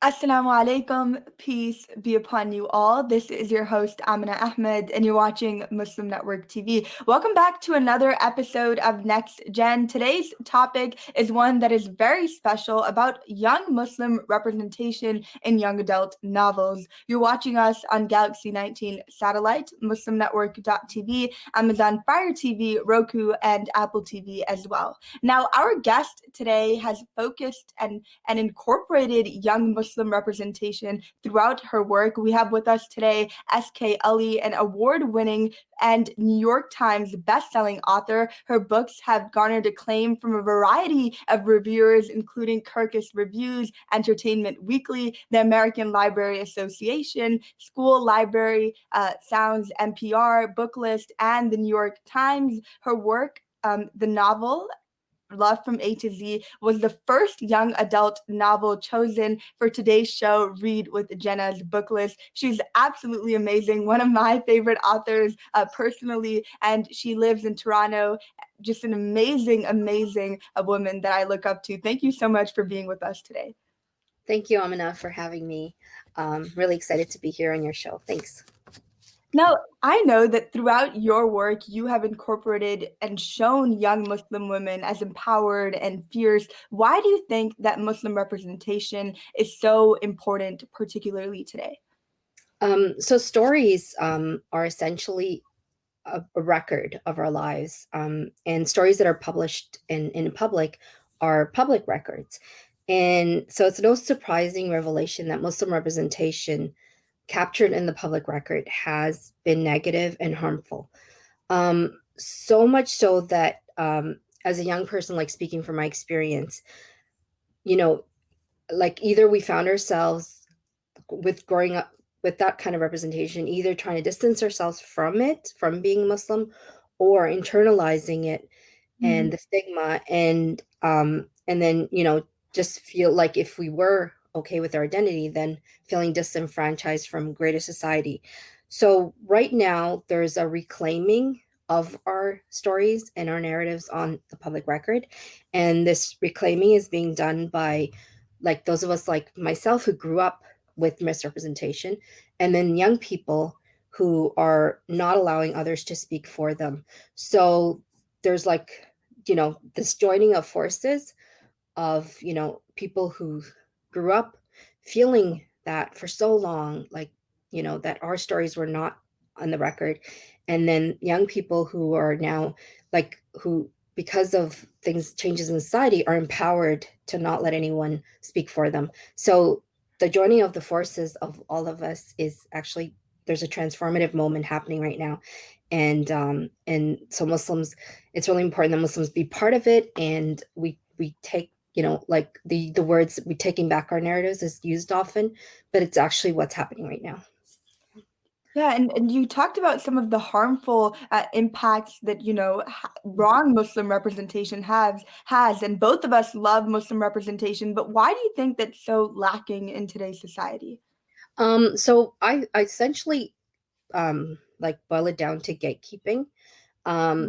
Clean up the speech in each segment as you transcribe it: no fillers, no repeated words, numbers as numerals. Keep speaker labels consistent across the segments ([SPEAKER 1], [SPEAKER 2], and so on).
[SPEAKER 1] Assalamu alaikum, peace be upon you all. This is your host Amina Ahmed, and you're watching Muslim Network TV. Welcome back to another episode of Next Gen. Today's topic is one that is very special about young Muslim representation in young adult novels. You're watching us on Galaxy 19 satellite, MuslimNetwork.tv, Amazon Fire TV, Roku, and Apple TV as well. Now, our guest today has focused and incorporated young Muslim representation throughout her work. We have with us today S.K. Ali, an award-winning and New York Times best-selling author. Her books have garnered acclaim from a variety of reviewers, including Kirkus Reviews, Entertainment Weekly, the American Library Association, School Library Sounds, NPR, Booklist, and the New York Times. Her work, the novel Love from A to Z, was the first young adult novel chosen for today's show, Read with Jenna's book list. She's absolutely amazing, one of my favorite authors personally, and she lives in Toronto. Just an amazing woman that I look up to. Thank you so much for being with us today.
[SPEAKER 2] Thank you, Amina, for having me. Really excited to be here on your show. Thanks.
[SPEAKER 1] Now, I know that throughout your work, you have incorporated and shown young Muslim women as empowered and fierce. Why do you think that Muslim representation is so important, particularly today?
[SPEAKER 2] So stories are essentially a record of our lives, and stories that are published in public are public records. And so it's no surprising revelation that Muslim representation captured in the public record has been negative and harmful. So much so that as a young person, like speaking from my experience, you know, like either we found ourselves with growing up with that kind of representation, either trying to distance ourselves from it, from being Muslim, or internalizing it and the stigma, and then just feel like if we were okay with our identity, then feeling disenfranchised from greater society. So right now there's a reclaiming of our stories and our narratives on the public record, and this reclaiming is being done by like those of us like myself who grew up with misrepresentation, and then young people who are not allowing others to speak for them. So there's like, this joining of forces of, people who grew up feeling that for so long, like, that our stories were not on the record. And then young people who are now like, who, because of things, changes in society, are empowered to not let anyone speak for them. So the joining of the forces of all of us is actually, there's a transformative moment happening right now. And so Muslims, it's really important that Muslims be part of it, and we take, like the words "we taking back our narratives" is used often, but it's actually what's happening right now.
[SPEAKER 1] Yeah, and you talked about some of the harmful impacts that wrong Muslim representation has, and both of us love Muslim representation. But why do you think that's so lacking in today's society?
[SPEAKER 2] So I essentially like boil it down to gatekeeping.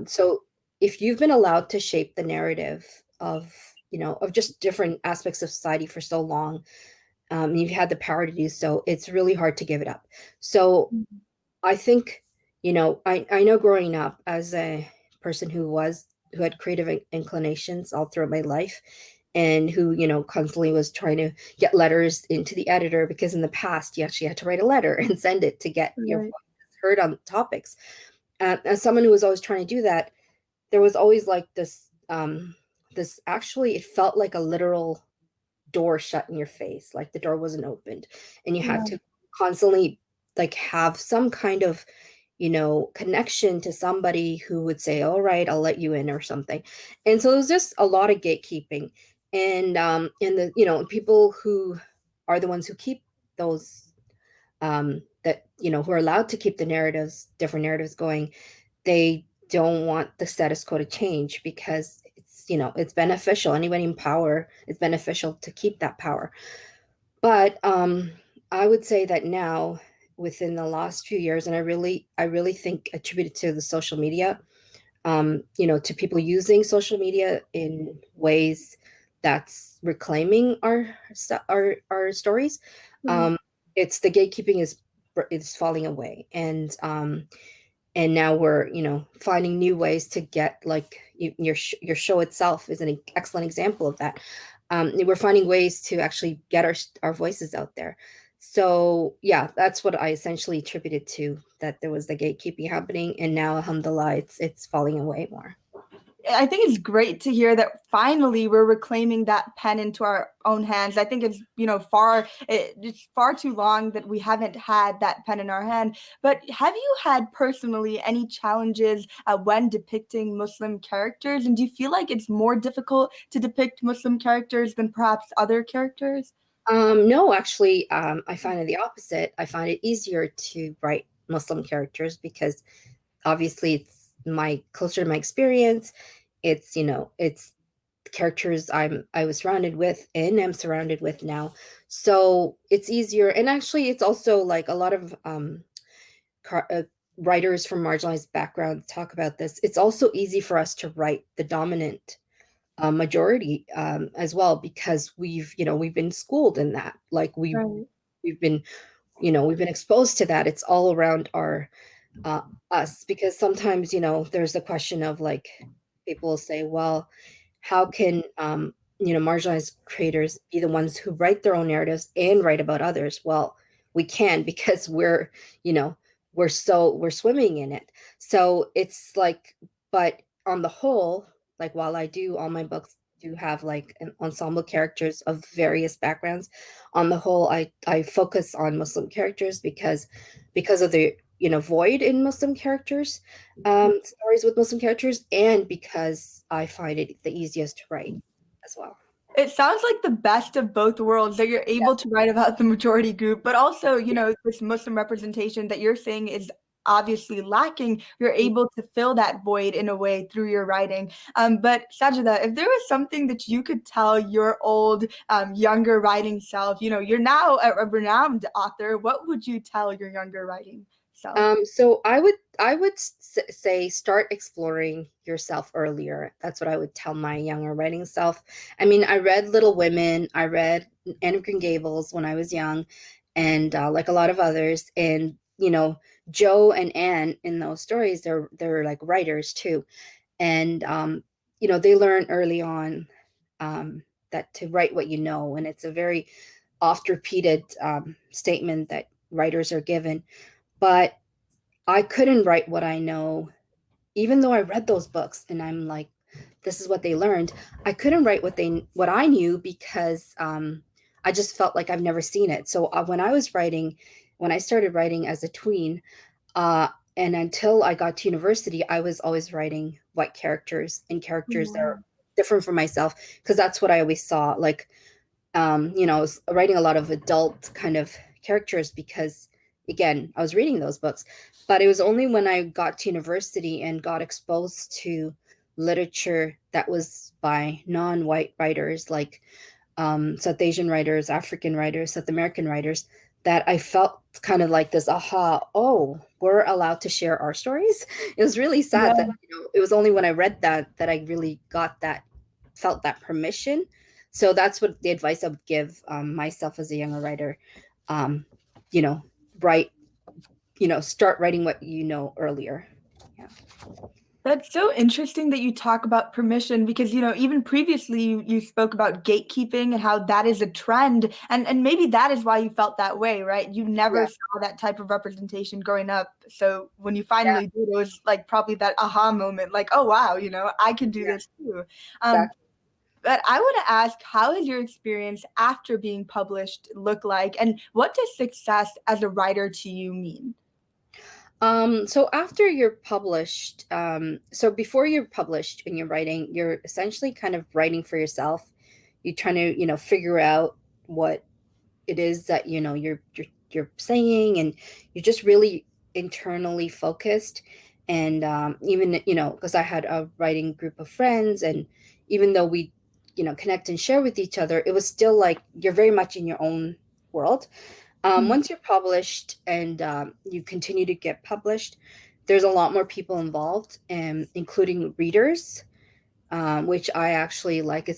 [SPEAKER 2] So if you've been allowed to shape the narrative of, of just different aspects of society for so long, and you've had the power to do so, it's really hard to give it up. So I think, I know growing up as a person who had creative inclinations all throughout my life, and who, constantly was trying to get letters into the editor, because in the past you actually had to write a letter and send it to get your
[SPEAKER 1] Right.
[SPEAKER 2] voice heard on topics. As someone who was always trying to do that, there was always like this actually, it felt like a literal door shut in your face, like the door wasn't opened, and you had
[SPEAKER 1] Yeah.
[SPEAKER 2] to constantly like have some kind of, connection to somebody who would say, all right, I'll let you in, or something. And so it was just a lot of gatekeeping. And the, people who are the ones who keep those, that, who are allowed to keep the narratives, different narratives going, they don't want the status quo to change, because it's, it's beneficial. Anybody in power, it's beneficial to keep that power. But I would say that now, within the last few years, and I really think attributed to the social media, to people using social media in ways that's reclaiming our stories.
[SPEAKER 1] Right.
[SPEAKER 2] um it's the gatekeeping is falling away, and now we're, finding new ways to get, like, your show itself is an excellent example of that. We're finding ways to actually get our voices out there. So yeah, that's what I essentially attributed to, that there was the gatekeeping happening, and now alhamdulillah, it's falling away more.
[SPEAKER 1] I think it's great to hear that finally we're reclaiming that pen into our own hands. I think it's far too long that we haven't had that pen in our hand. But have you had personally any challenges when depicting Muslim characters? And do you feel like it's more difficult to depict Muslim characters than perhaps other characters?
[SPEAKER 2] No, actually, I find it the opposite. I find it easier to write Muslim characters because obviously it's my closer to my experience. It's characters I was surrounded with and am surrounded with now. So it's easier. And actually it's also like a lot of car, writers from marginalized backgrounds talk about this. It's also easy for us to write the dominant majority, as well, because we've been schooled in that. Like
[SPEAKER 1] Right.
[SPEAKER 2] we've been we've been exposed to that. It's all around our uh, us, because sometimes there's the question of, like, people will say, well, how can marginalized creators be the ones who write their own narratives and write about others? Well, we can, because you know we're swimming in it. So it's like, but on the whole, like, while I do, all my books do have like an ensemble characters of various backgrounds, on the whole, I focus on Muslim characters because of the void in Muslim characters, stories with Muslim characters, and because I find it the easiest to write as well.
[SPEAKER 1] It sounds like the best of both worlds that you're able to write about the majority group, but also, this Muslim representation that you're saying is obviously lacking. You're able to fill that void in a way through your writing. But Sajida, if there was something that you could tell your old, younger writing self, you're now a renowned author, what would you tell your younger writing self?
[SPEAKER 2] So I would say start exploring yourself earlier. That's what I would tell my younger writing self. I mean, I read Little Women, I read Anne of Green Gables when I was young, and like a lot of others. And Joe and Anne in those stories, they're like writers too, and they learn early on, that to write what you know, and it's a very oft repeated statement that writers are given. But I couldn't write what I know, even though I read those books and I'm like, this is what they learned. I couldn't write what I knew, because I just felt like I've never seen it. So when I started writing as a tween, uh, and until I got to university, I was always writing white characters and characters that are
[SPEAKER 1] Yeah.
[SPEAKER 2] different from myself, because that's what I always saw. Like, I was writing a lot of adult kind of characters because, again, I was reading those books. But it was only when I got to university and got exposed to literature that was by non-white writers, like South Asian writers, African writers, South American writers, that I felt kind of like this aha, oh, we're allowed to share our stories. It was really sad that
[SPEAKER 1] Yeah.
[SPEAKER 2] it was only when I read that I really felt that permission. So that's what the advice I would give myself as a younger writer. Um, you know, write, start writing what you know earlier. Yeah.
[SPEAKER 1] That's so interesting that you talk about permission because, even previously you spoke about gatekeeping and how that is a trend. And maybe that is why you felt that way, right? You never
[SPEAKER 2] Yeah.
[SPEAKER 1] saw that type of representation growing up. So when you
[SPEAKER 2] Yeah.
[SPEAKER 1] finally did, it was like probably that aha moment, like, oh, wow, I can do
[SPEAKER 2] Yeah.
[SPEAKER 1] this too. Um,
[SPEAKER 2] Exactly.
[SPEAKER 1] but I want to ask, how has your experience after being published look like? And what does success as a writer to you mean?
[SPEAKER 2] So after you're published, so before you're published and you're writing, you're essentially kind of writing for yourself. You're trying to, figure out what it is that, you're saying, and you're just really internally focused. And even, because I had a writing group of friends, and even though we, connect and share with each other, it was still like you're very much in your own world. Once you're published and you continue to get published, there's a lot more people involved, including readers, which I actually like.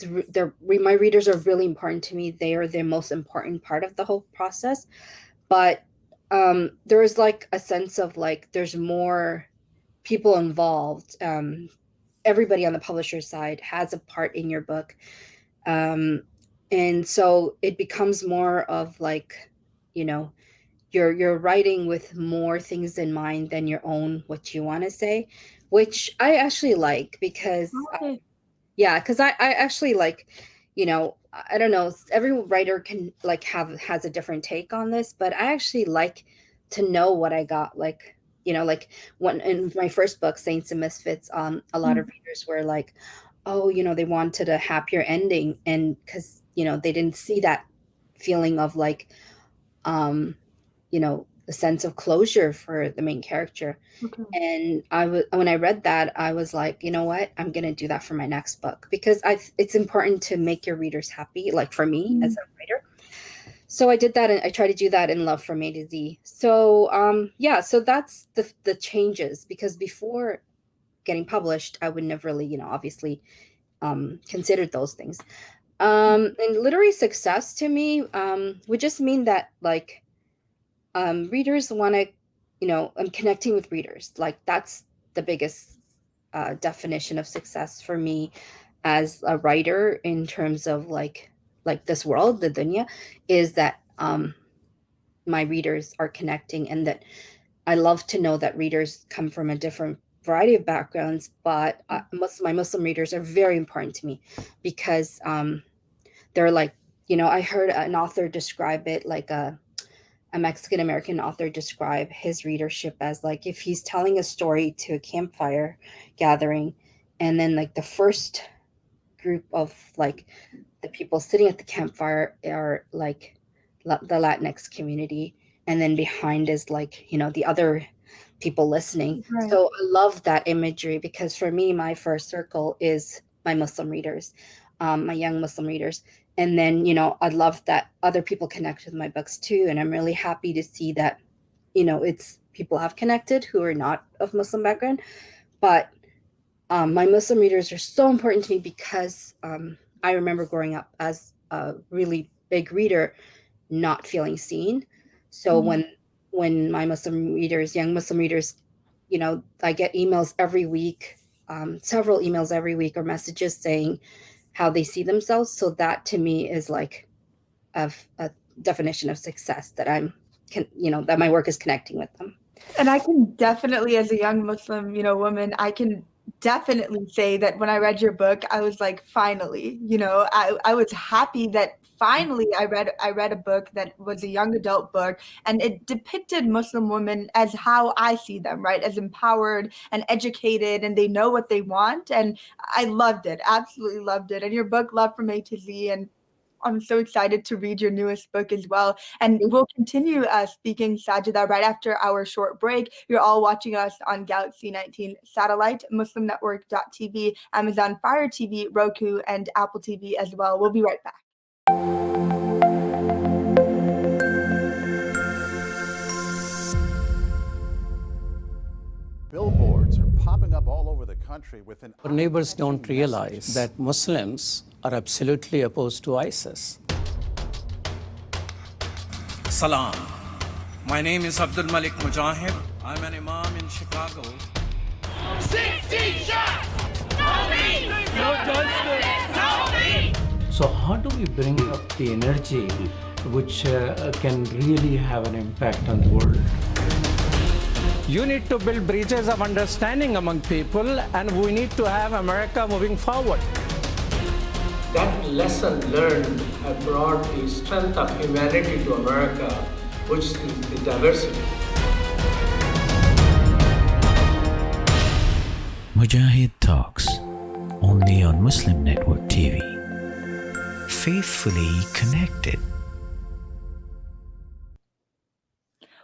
[SPEAKER 2] My readers are really important to me. They are the most important part of the whole process. But there is like a sense of like there's more people involved. Everybody on the publisher side has a part in your book, and so it becomes more of like, you know, you're writing with more things in mind than your own what you want to say, which I actually like because
[SPEAKER 1] Okay.
[SPEAKER 2] yeah, because I actually like, I don't know, every writer can like has a different take on this, but I actually like to know what I got. Like, like when in my first book, Saints and Misfits, a lot of
[SPEAKER 1] Mm.
[SPEAKER 2] readers were like, oh, they wanted a happier ending, and because they didn't see that feeling of like, um, a sense of closure for the main character.
[SPEAKER 1] Okay.
[SPEAKER 2] And when I read that, I was like, you know what? I'm going to do that for my next book because it's important to make your readers happy, like for me as
[SPEAKER 1] Mm.
[SPEAKER 2] a writer. So I did that, and I try to do that in Love from A to Z. So yeah, so that's the changes, because before getting published, I would never really, obviously considered those things. And literary success to me would just mean that like readers want to, I'm connecting with readers. Like that's the biggest definition of success for me as a writer in terms of like this world, the dunya, is that my readers are connecting, and that I love to know that readers come from a different variety of backgrounds, but my Muslim readers are very important to me because they're like, I heard an author describe it like a Mexican American author describe his readership as like if he's telling a story to a campfire gathering, and then like the first group of like the people sitting at the campfire are like the Latinx community, and then behind is like, the other people listening.
[SPEAKER 1] Right.
[SPEAKER 2] So I love that imagery because for me, my first circle is my Muslim readers, my young Muslim readers. And then, I love that other people connect with my books too. And I'm really happy to see that, it's people have connected who are not of Muslim background. But my Muslim readers are so important to me because I remember growing up as a really big reader, not feeling seen. So
[SPEAKER 1] Mm.
[SPEAKER 2] when my Muslim readers, young Muslim readers, I get emails every week, several emails every week, or messages saying how they see themselves. So that to me is like a definition of success, that that my work is connecting with them.
[SPEAKER 1] And I can definitely, as a young Muslim, woman, I can definitely say that when I read your book, I was like, finally, I was happy that finally I read a book that was a young adult book, and it depicted Muslim women as how I see them, right? As empowered and educated, and they know what they want. And I loved it, absolutely loved it. And your book, Love from A to Z, and I'm so excited to read your newest book as well. And we'll continue speaking, Sajida, right after our short break. You're all watching us on Galaxy 19 satellite, MuslimNetwork.tv, Amazon Fire TV, Roku, and Apple TV as well. We'll be right back.
[SPEAKER 3] Billboards are popping up all over the country with an
[SPEAKER 4] Our neighbors don't
[SPEAKER 3] eye-catching
[SPEAKER 4] realize
[SPEAKER 3] message.
[SPEAKER 4] that Muslims are absolutely opposed to ISIS.
[SPEAKER 5] Salam. My name is Abdul Malik Mujahid. I'm an imam in Chicago.
[SPEAKER 6] 16 shots! No me! No justice! No me!
[SPEAKER 7] So how do we bring up the energy which can really have an impact on the world?
[SPEAKER 4] You need to build bridges of understanding among people, and we need to have America moving forward.
[SPEAKER 8] That lesson learned brought the strength of humanity to America, which is the diversity.
[SPEAKER 9] Mujahid Talks, only on Muslim Network TV. Faithfully connected.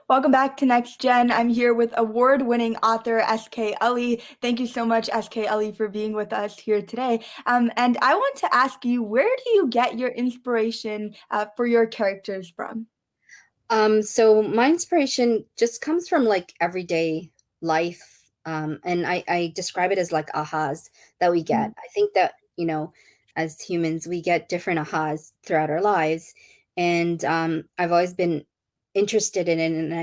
[SPEAKER 1] Welcome back to Next Gen. I'm here with award-winning author S.K. Ali. Thank you so much, S.K. Ali, for being with us here today. And I want to ask you, where do you get your inspiration for your characters from?
[SPEAKER 2] So my inspiration just comes from like everyday life, And I describe it as like ahas that we get. I think that, as humans, we get different ahas throughout our lives. And I've always been interested in it, and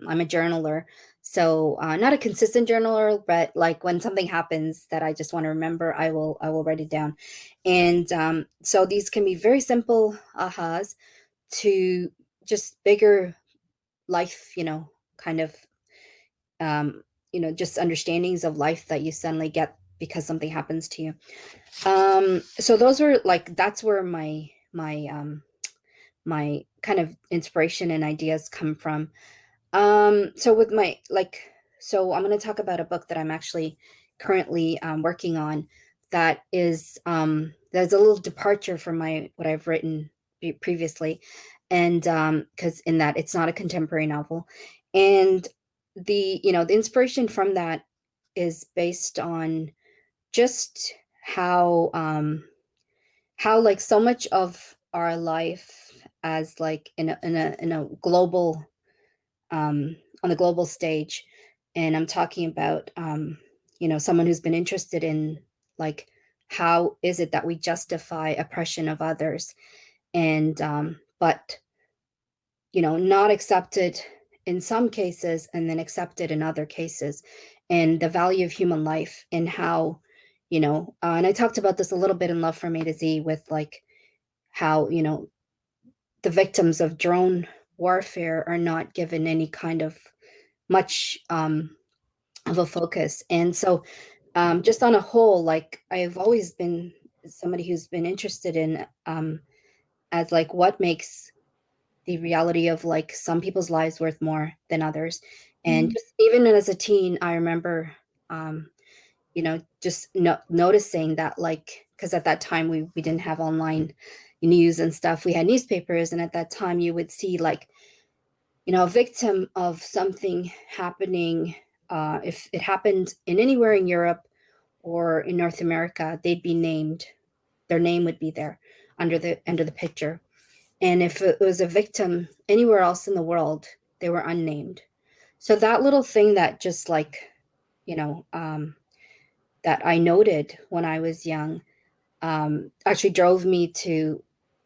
[SPEAKER 2] I'm a journaler. So not a consistent journaler, but like when something happens that I just want to remember, I will write it down. And so these can be very simple ahas to just bigger life, kind of just understandings of life that you suddenly get because something happens to you. So those were like, that's where my kind of inspiration and ideas come from. So with my so I'm going to talk about a book that I'm actually currently working on that is there's a little departure from my what I've written previously, and because in that it's not a contemporary novel, and the inspiration from that is based on just how like so much of our life as like in a global on the global stage. And I'm talking about, someone who's been interested in like, how is it that we justify oppression of others? And, but, not accepted in some cases and then accepted in other cases. And the value of human life and how, and I talked about this a little bit in Love from A to Z with like how, the victims of drone warfare are not given any kind of much of a focus. And so just on a whole, like I've always been somebody who's been interested in as like what makes the reality of like some people's lives worth more than others. And just even as a teen, I remember just noticing that, like, because at that time we didn't have online news and stuff. We had newspapers, and at that time you would see like a victim of something happening, if it happened in anywhere in Europe or in North America, they'd be named. Their name would be there under the picture. And if it was a victim anywhere else in the world, they were unnamed. So that little thing that just like, that I noted when I was young, actually drove me to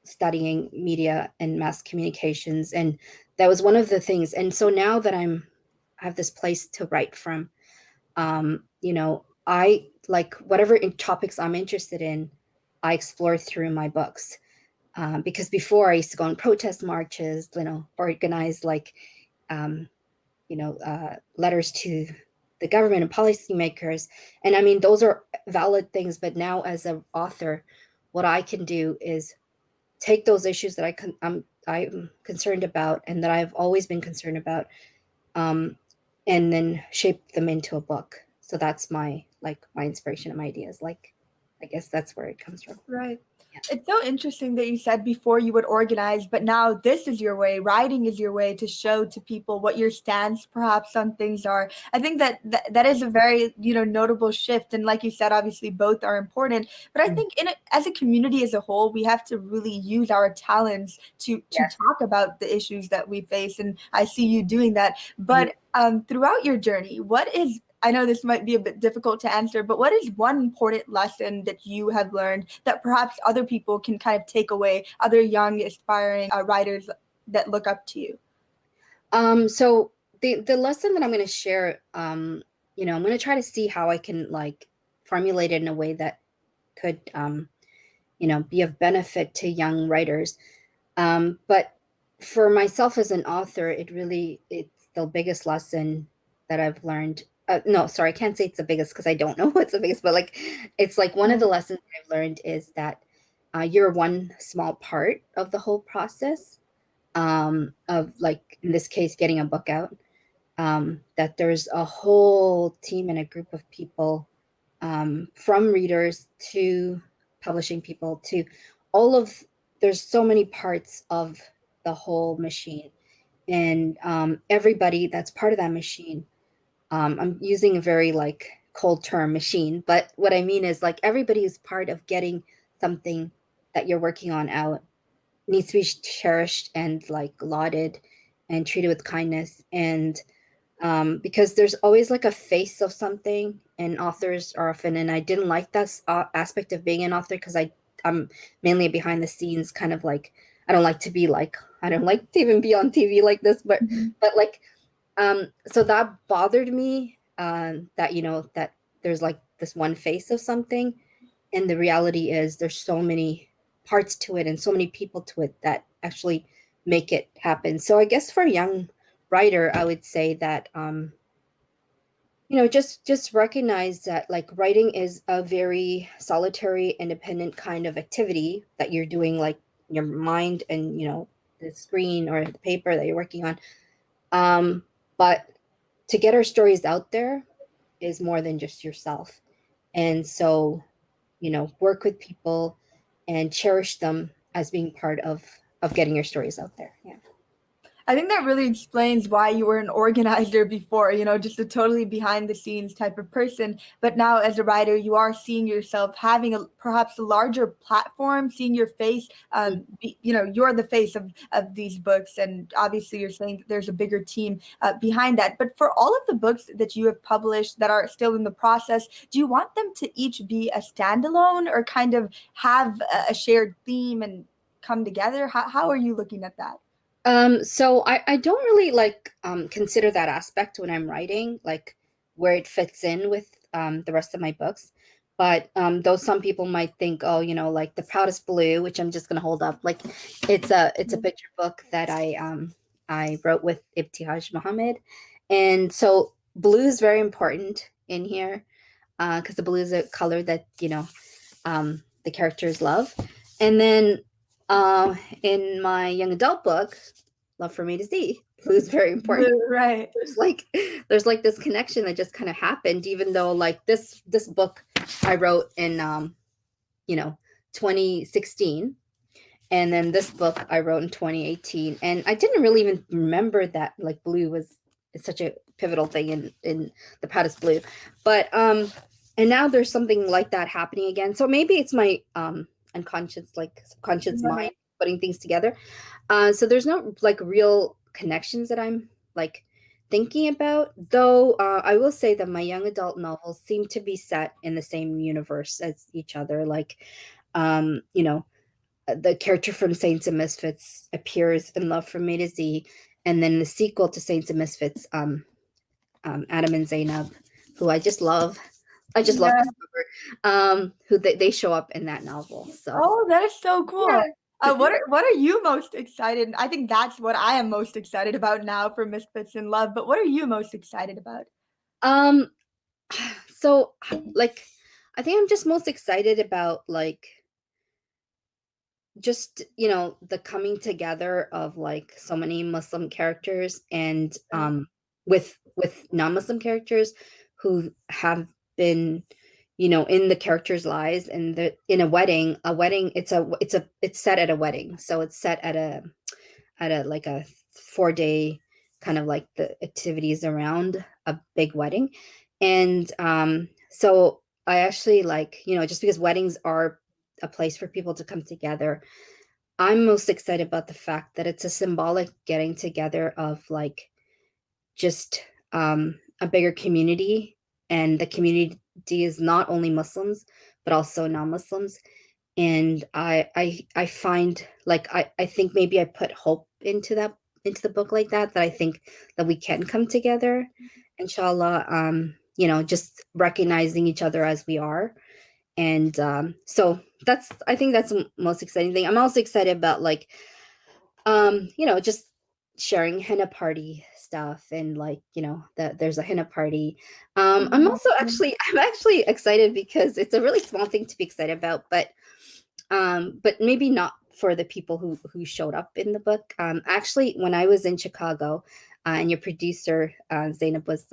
[SPEAKER 2] studying media and mass communications, and that was one of the things. And so now that I have this place to write from, I like whatever topics I'm interested in, I explore through my books. Because before I used to go on protest marches, organize like letters to the government and policymakers. And I mean, those are valid things. But now as an author, what I can do is take those issues that I'm concerned about and that I've always been concerned about, and then shape them into a book. So that's my inspiration and my ideas. Like, I guess that's where it comes from.
[SPEAKER 1] Right. It's so interesting that you said before you would organize, but now this is your way. Writing is your way to show to people what your stance perhaps on things are. I think that is a very, notable shift. And like you said, obviously both are important. But I think as a community as a whole, we have to really use our talents to talk about the issues that we face. And I see you doing that. But throughout your journey, I know this might be a bit difficult to answer, but what is one important lesson that you have learned that perhaps other people can kind of take away, other young, aspiring writers that look up to you?
[SPEAKER 2] So the lesson that I'm going to share, I'm going to try to see how I can like formulate it in a way that could, be of benefit to young writers. But for myself as an author, it's the biggest lesson that I've learned. No, sorry, I can't say it's the biggest because I don't know what's the biggest, but like, it's like one of the lessons that I've learned is that you're one small part of the whole process, of like, in this case, getting a book out, that there's a whole team and a group of people, from readers to publishing people to there's so many parts of the whole machine, and everybody that's part of that machine. I'm using a very like cold term, machine, but what I mean is like everybody is part of getting something that you're working on out, needs to be cherished and like lauded and treated with kindness. And because there's always like a face of something, and authors are often, and I didn't like that aspect of being an author, because I'm mainly a behind the scenes kind of like, I don't like to be like, I don't like to even be on TV like this, but like, so that bothered me, that, that there's like this one face of something, and the reality is there's so many parts to it and so many people to it that actually make it happen. So I guess for a young writer, I would say that, just recognize that like writing is a very solitary, independent kind of activity that you're doing, like your mind and the screen or the paper that you're working on. But to get our stories out there is more than just yourself. And so, work with people and cherish them as being part of getting your stories out there. Yeah.
[SPEAKER 1] I think that really explains why you were an organizer before, just a totally behind the scenes type of person. But now as a writer, you are seeing yourself having perhaps a larger platform, seeing your face. You're the face of these books. And obviously you're saying that there's a bigger team behind that. But for all of the books that you have published that are still in the process, do you want them to each be a standalone or kind of have a shared theme and come together? How are you looking at that?
[SPEAKER 2] So I don't really like consider that aspect when I'm writing, like where it fits in with the rest of my books. But though some people might think, oh, like The Proudest Blue, which I'm just gonna hold up, like it's a picture book that I wrote with Ibtihaj Muhammad, and so blue is very important in here, because the blue is a color that the characters love. And then in my young adult book, Love from A to Z, blue is very important.
[SPEAKER 1] Right.
[SPEAKER 2] There's like this connection that just kind of happened, even though like this book I wrote in 2016, and then this book I wrote in 2018, and I didn't really even remember that like blue was such a pivotal thing in The Proudest Blue. But and now there's something like that happening again. So maybe it's my unconscious, like subconscious mind putting things together. So there's no like real connections that I'm like thinking about, though. I will say that my young adult novels seem to be set in the same universe as each other. Like, the character from Saints and Misfits appears in Love from A to Z, and then the sequel to Saints and Misfits, Adam and Zainab, who I just love. I just love this cover. Who they show up in that novel. So.
[SPEAKER 1] Oh, that is so cool.
[SPEAKER 2] Yeah.
[SPEAKER 1] What are you most excited? I think that's what I am most excited about now for Misfits in Love. But what are you most excited about?
[SPEAKER 2] So like, I think I'm just most excited about like just the coming together of like so many Muslim characters and with non-Muslim characters who have been in the characters' lives, and in a wedding it's set at a wedding, so it's set at a like a 4-day kind of like the activities around a big wedding. And so I actually like, just because weddings are a place for people to come together, I'm most excited about the fact that it's a symbolic getting together of like just a bigger community, and the community is not only Muslims but also non-Muslims. And I find like I think maybe I put hope into the book like that I think that we can come together, inshallah, just recognizing each other as we are. And so I think that's the most exciting thing. I'm also excited about like just sharing henna party stuff, and like that there's a henna party. I'm actually excited because it's a really small thing to be excited about, but maybe not for the people who showed up in the book. Actually, when I was in Chicago, and your producer Zainab was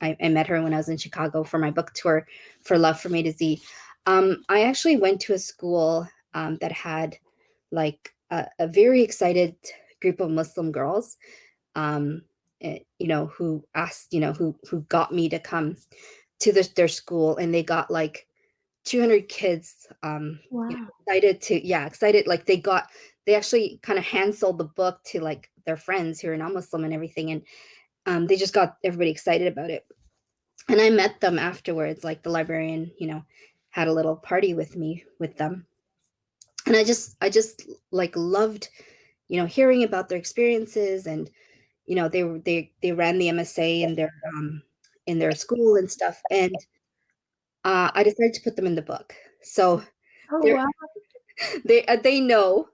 [SPEAKER 2] I met her when I was in Chicago for my book tour for Love from A to Z. I actually went to a school that had like a very excited group of Muslim girls, who asked, who got me to come to their school, and they got like 200 kids excited, like they actually kind of hand sold the book to like their friends who are non-Muslim and everything. They just got everybody excited about it. And I met them afterwards, like the librarian, had a little party with me with them. And I just like loved, hearing about their experiences. And, they ran the MSA in their school and stuff. And I decided to put them in the book. So
[SPEAKER 1] Oh,
[SPEAKER 2] they're
[SPEAKER 1] wow.
[SPEAKER 2] they know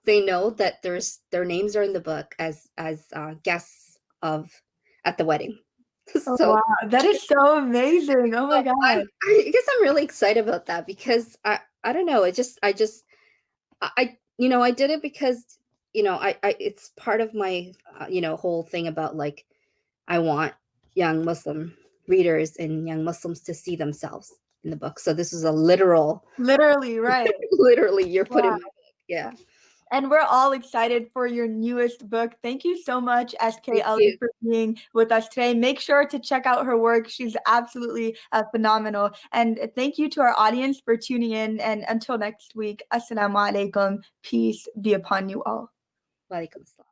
[SPEAKER 2] that their names are in the book as guests at the wedding.
[SPEAKER 1] Oh,
[SPEAKER 2] So
[SPEAKER 1] wow. That is so amazing. Oh my
[SPEAKER 2] so
[SPEAKER 1] God.
[SPEAKER 2] I guess I'm really excited about that because I don't know. I did it because I it's part of my whole thing about like I want young Muslim readers and young Muslims to see themselves in the book. So this is a literal,
[SPEAKER 1] Literally, right.
[SPEAKER 2] literally you're put in
[SPEAKER 1] Wow.
[SPEAKER 2] my book. Yeah.
[SPEAKER 1] And we're all excited for your newest book. Thank you so much, SK
[SPEAKER 2] Thank
[SPEAKER 1] Ellie,
[SPEAKER 2] you.
[SPEAKER 1] for being with us today. Make sure to check out her work. She's absolutely phenomenal. And thank you to our audience for tuning in. And until next week, Assalamu alaikum. Peace be upon you all.
[SPEAKER 2] Walaikum assalam.